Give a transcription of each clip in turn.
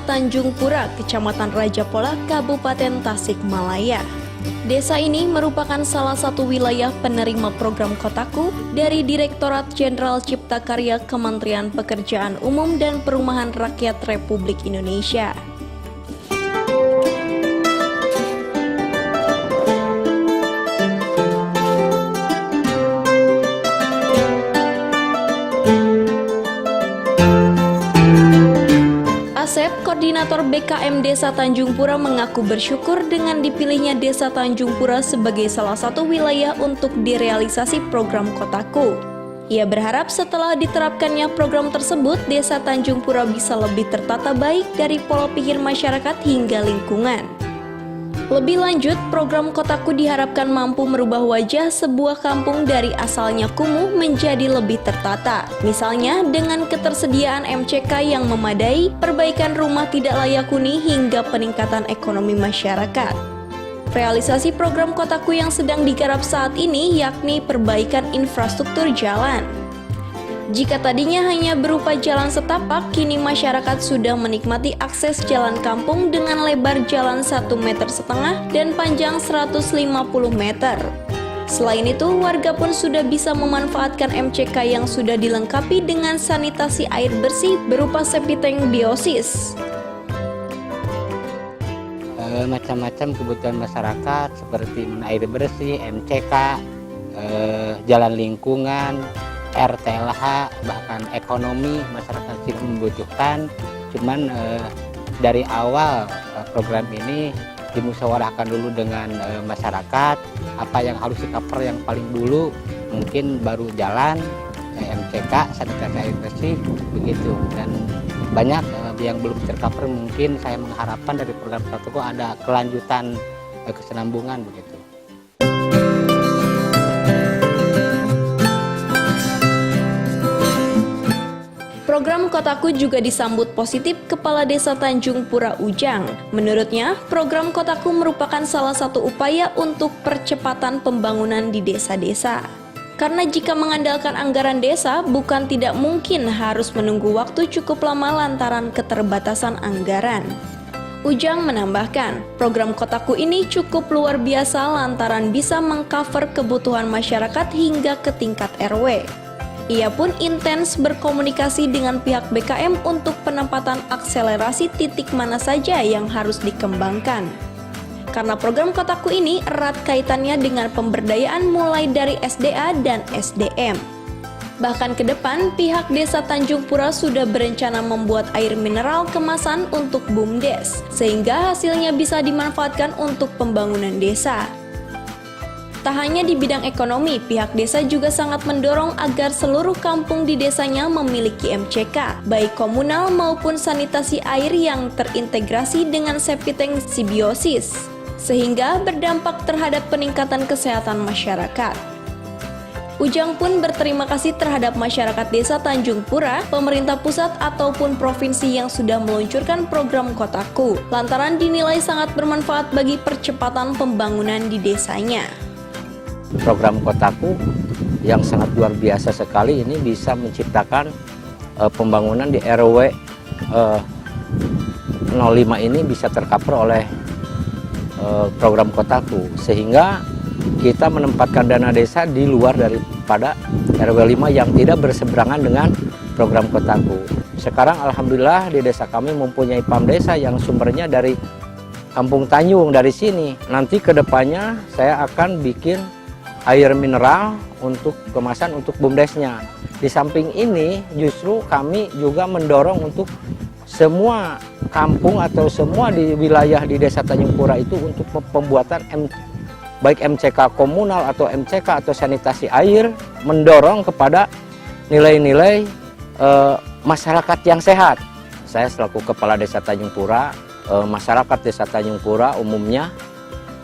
Desa Tanjung Pura, Kecamatan Raja Pola, Kabupaten Tasikmalaya. Desa ini merupakan salah satu wilayah penerima program Kotaku dari Direktorat Jenderal Cipta Karya Kementerian Pekerjaan Umum dan Perumahan Rakyat Republik Indonesia. Asep, Koordinator BKM Desa Tanjung Pura, mengaku bersyukur dengan dipilihnya Desa Tanjung Pura sebagai salah satu wilayah untuk direalisasi program Kotaku. Ia berharap setelah diterapkannya program tersebut, Desa Tanjung Pura bisa lebih tertata baik dari pola pikir masyarakat hingga lingkungan. Lebih lanjut, program Kotaku diharapkan mampu merubah wajah sebuah kampung dari asalnya kumuh menjadi lebih tertata. Misalnya dengan ketersediaan MCK yang memadai, perbaikan rumah tidak layak huni hingga peningkatan ekonomi masyarakat. Realisasi program Kotaku yang sedang digarap saat ini yakni perbaikan infrastruktur jalan. Jika tadinya hanya berupa jalan setapak, kini masyarakat sudah menikmati akses jalan kampung dengan lebar jalan 1,5 meter dan panjang 150 meter. Selain itu, warga pun sudah bisa memanfaatkan MCK yang sudah dilengkapi dengan sanitasi air bersih berupa septic tank biosis. Macam-macam kebutuhan masyarakat seperti air bersih, MCK, jalan lingkungan, RTLH, bahkan ekonomi masyarakat sipil membutuhkan. Cuman dari awal program ini dimusyawarahkan dulu dengan masyarakat apa yang harus di-cover yang paling dulu, mungkin baru jalan, MCK, sanitasi air bersih begitu, dan banyak yang belum tercover. Mungkin saya mengharapkan dari program Kotaku ada kelanjutan kesinambungan begitu. Program Kotaku juga disambut positif Kepala Desa Tanjung Pura Ujang. Menurutnya, program Kotaku merupakan salah satu upaya untuk percepatan pembangunan di desa-desa. Karena jika mengandalkan anggaran desa, bukan tidak mungkin harus menunggu waktu cukup lama lantaran keterbatasan anggaran. Ujang menambahkan, program Kotaku ini cukup luar biasa lantaran bisa mengcover kebutuhan masyarakat hingga ke tingkat RW. Ia pun intens berkomunikasi dengan pihak BKM untuk penempatan akselerasi titik mana saja yang harus dikembangkan. Karena program Kotaku ini erat kaitannya dengan pemberdayaan mulai dari SDA dan SDM. Bahkan ke depan, pihak Desa Tanjung Pura sudah berencana membuat air mineral kemasan untuk BUMDes, sehingga hasilnya bisa dimanfaatkan untuk pembangunan desa. Tak hanya di bidang ekonomi, pihak desa juga sangat mendorong agar seluruh kampung di desanya memiliki MCK, baik komunal maupun sanitasi air yang terintegrasi dengan septic tank simbiosis, sehingga berdampak terhadap peningkatan kesehatan masyarakat. Ujang pun berterima kasih terhadap masyarakat Desa Tanjung Pura, pemerintah pusat ataupun provinsi yang sudah meluncurkan program Kotaku, lantaran dinilai sangat bermanfaat bagi percepatan pembangunan di desanya. Program Kotaku yang sangat luar biasa sekali ini bisa menciptakan pembangunan di RW 05 ini bisa tercover oleh program Kotaku, sehingga kita menempatkan dana desa di luar daripada RW 5 yang tidak berseberangan dengan program Kotaku. Sekarang alhamdulillah di desa kami mempunyai PAM desa yang sumbernya dari Kampung Tanjung, dari sini. Nanti kedepannya saya akan bikin air mineral untuk kemasan untuk BUMDesnya. Di samping ini justru kami juga mendorong untuk semua kampung atau semua di wilayah di Desa Tanjung Pura itu untuk pembuatan baik MCK komunal atau MCK atau sanitasi air, mendorong kepada nilai-nilai masyarakat yang sehat. Saya selaku Kepala Desa Tanjung Pura, masyarakat Desa Tanjung Pura umumnya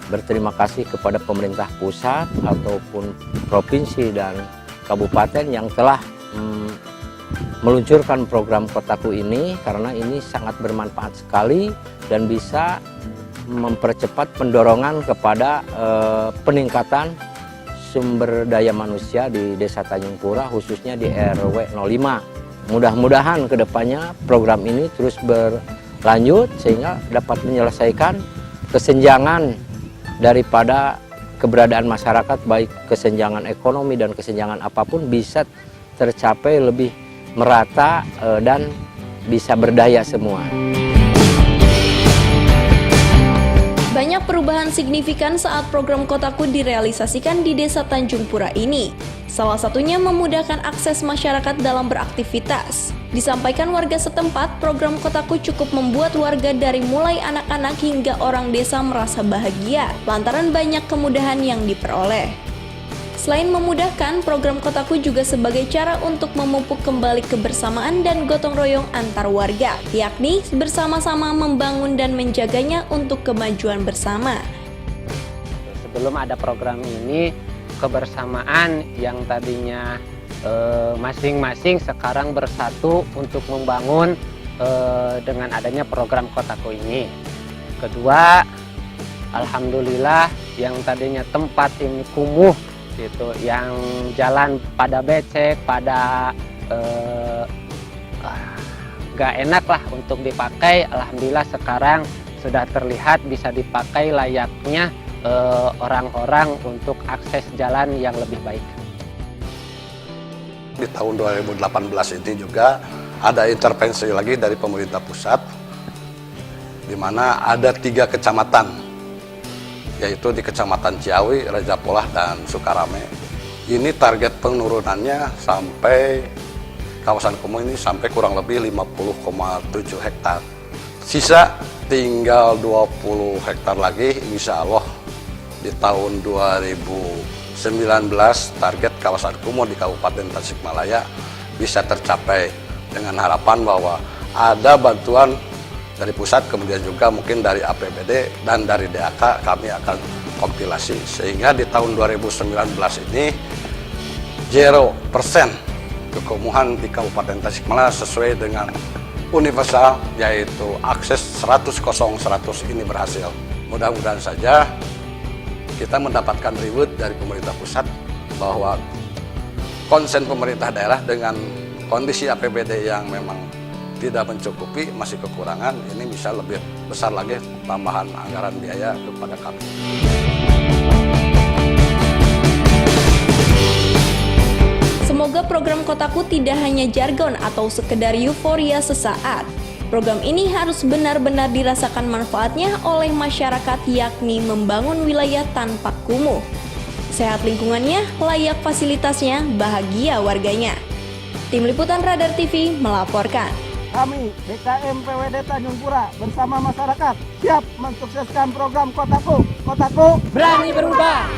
berterima kasih kepada pemerintah pusat ataupun provinsi dan kabupaten yang telah meluncurkan program Kotaku ini, karena ini sangat bermanfaat sekali dan bisa mempercepat pendorongan kepada peningkatan sumber daya manusia di Desa Tanjung Pura, khususnya di RW 05. Mudah-mudahan kedepannya program ini terus lanjut sehingga dapat menyelesaikan kesenjangan daripada keberadaan masyarakat, baik kesenjangan ekonomi dan kesenjangan apapun bisa tercapai lebih merata dan bisa berdaya semua. Banyak perubahan signifikan saat program Kotaku direalisasikan di Desa Tanjung Pura ini. Salah satunya memudahkan akses masyarakat dalam beraktivitas. Disampaikan warga setempat, program Kotaku cukup membuat warga dari mulai anak-anak hingga orang desa merasa bahagia lantaran banyak kemudahan yang diperoleh. Selain memudahkan, program Kotaku juga sebagai cara untuk memupuk kembali kebersamaan dan gotong royong antar warga, yakni bersama-sama membangun dan menjaganya untuk kemajuan bersama. Sebelum ada program ini, kebersamaan yang tadinya masing-masing sekarang bersatu untuk membangun dengan adanya program Kotaku ini. Kedua, alhamdulillah yang tadinya tempat ini kumuh gitu, yang jalan pada becek, pada gak enak lah untuk dipakai. Alhamdulillah sekarang sudah terlihat bisa dipakai layaknya orang-orang untuk akses jalan yang lebih baik. Di tahun 2018 ini juga ada intervensi lagi dari pemerintah pusat, di mana ada 3 kecamatan, yaitu di Kecamatan Ciawi, Raja Polah, dan Sukarame. Ini target penurunannya sampai kawasan kumuh ini sampai kurang lebih 50,7 hektar. Sisa tinggal 20 hektar lagi, insya Allah di tahun 2019 target kawasan kumuh di Kabupaten Tasikmalaya bisa tercapai dengan harapan bahwa ada bantuan dari pusat, kemudian juga mungkin dari APBD dan dari DAK kami akan kompilasi sehingga di tahun 2019 ini 0% kekumuhan di Kabupaten Tasikmalaya sesuai dengan universal, yaitu akses 100 ini berhasil. Mudah-mudahan saja kita mendapatkan reward dari pemerintah pusat bahwa konsen pemerintah daerah dengan kondisi APBD yang memang tidak mencukupi, masih kekurangan, ini bisa lebih besar lagi tambahan anggaran biaya kepada kami. Semoga program Kotaku tidak hanya jargon atau sekedar euforia sesaat. Program ini harus benar-benar dirasakan manfaatnya oleh masyarakat, yakni membangun wilayah tanpa kumuh. Sehat lingkungannya, layak fasilitasnya, bahagia warganya. Tim Liputan Radar TV melaporkan. Kami DKM PWD Tanjung Pura bersama masyarakat siap mensukseskan program Kotaku. Kotaku Berani berubah.